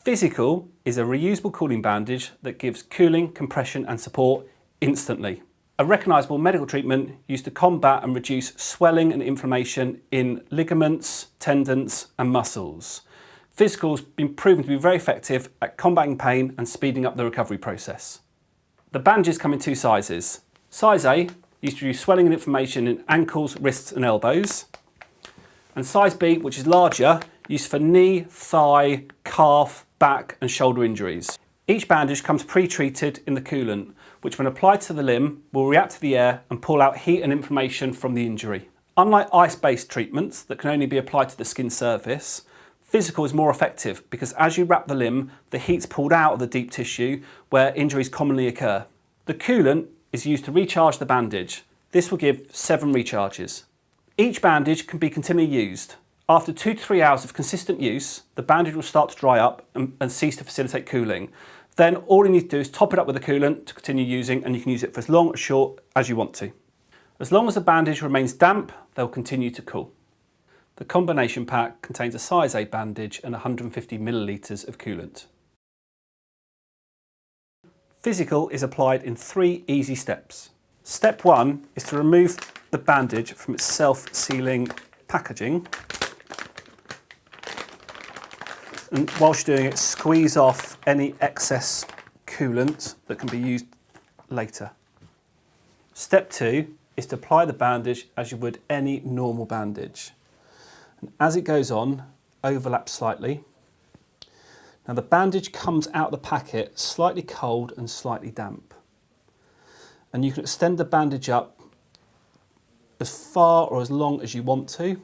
Physicool is a reusable cooling bandage that gives cooling, compression and support instantly. A recognisable medical treatment used to combat and reduce swelling and inflammation in ligaments, tendons and muscles. Physicool's been proven to be very effective at combating pain and speeding up the recovery process. The bandages come in two sizes. Size A used to reduce swelling and inflammation in ankles, wrists and elbows. And size B, which is larger, used for knee, thigh, calf, back and shoulder injuries. Each bandage comes pre-treated in the coolant, which when applied to the limb will react to the air and pull out heat and inflammation from the injury. Unlike ice-based treatments that can only be applied to the skin surface, Physicool is more effective because as you wrap the limb, the heat's pulled out of the deep tissue where injuries commonly occur. The coolant is used to recharge the bandage. This will give 7 recharges. Each bandage can be continually used. After 2 to 3 hours of consistent use, the bandage will start to dry up and cease to facilitate cooling. Then all you need to do is top it up with the coolant to continue using, and you can use it for as long or short as you want to. As long as the bandage remains damp, they'll continue to cool. The combination pack contains a size A bandage and 150 millilitres of coolant. Physicool is applied in 3 easy steps. Step 1 is to remove the bandage from its self-sealing packaging. And whilst you're doing it, squeeze off any excess coolant that can be used later. Step 2 is to apply the bandage as you would any normal bandage. And as it goes on, overlap slightly. Now the bandage comes out of the packet slightly cold and slightly damp. And you can extend the bandage up as far or as long as you want to.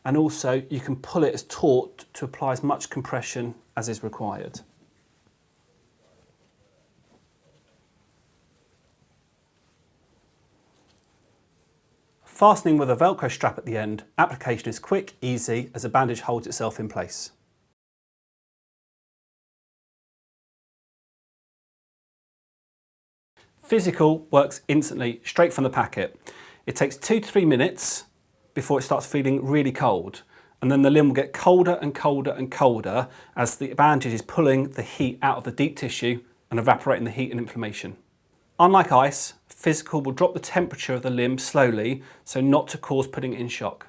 And also you can pull it as taut to apply as much compression as is required. Fastening with a Velcro strap at the end, application is quick, easy as the bandage holds itself in place. Physicool works instantly, straight from the packet. It takes 2 to 3 minutes before it starts feeling really cold, and then the limb will get colder and colder and colder as the bandage is pulling the heat out of the deep tissue and evaporating the heat and inflammation. Unlike ice, Physicool will drop the temperature of the limb slowly so not to cause putting it in shock.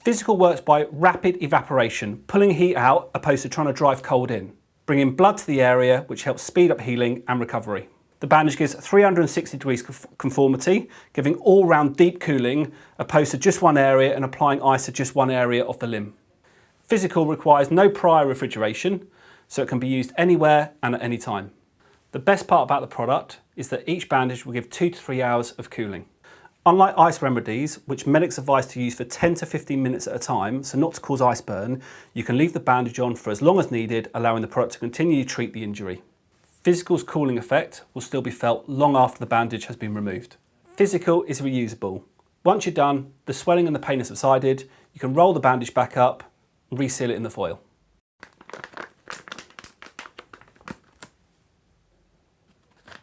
Physicool works by rapid evaporation, pulling heat out opposed to trying to drive cold in, bringing blood to the area which helps speed up healing and recovery. The bandage gives 360 degrees conformity, giving all-round deep cooling opposed to just one area and applying ice to just one area of the limb. Physicool requires no prior refrigeration, so it can be used anywhere and at any time. The best part about the product is that each bandage will give 2 to 3 hours of cooling. Unlike ice remedies, which medics advise to use for 10 to 15 minutes at a time, so not to cause ice burn, you can leave the bandage on for as long as needed, allowing the product to continue to treat the injury. Physicool's cooling effect will still be felt long after the bandage has been removed. Physicool is reusable. Once you're done, the swelling and the pain has subsided, you can roll the bandage back up and reseal it in the foil.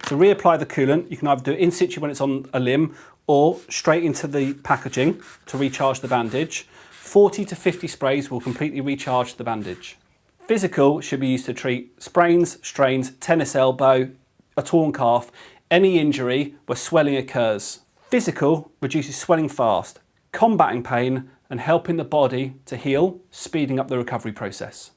To reapply the coolant, you can either do it in situ when it's on a limb or straight into the packaging to recharge the bandage. 40 to 50 sprays will completely recharge the bandage. Physicool should be used to treat sprains, strains, tennis elbow, a torn calf, any injury where swelling occurs. Physicool reduces swelling fast, combating pain and helping the body to heal, speeding up the recovery process.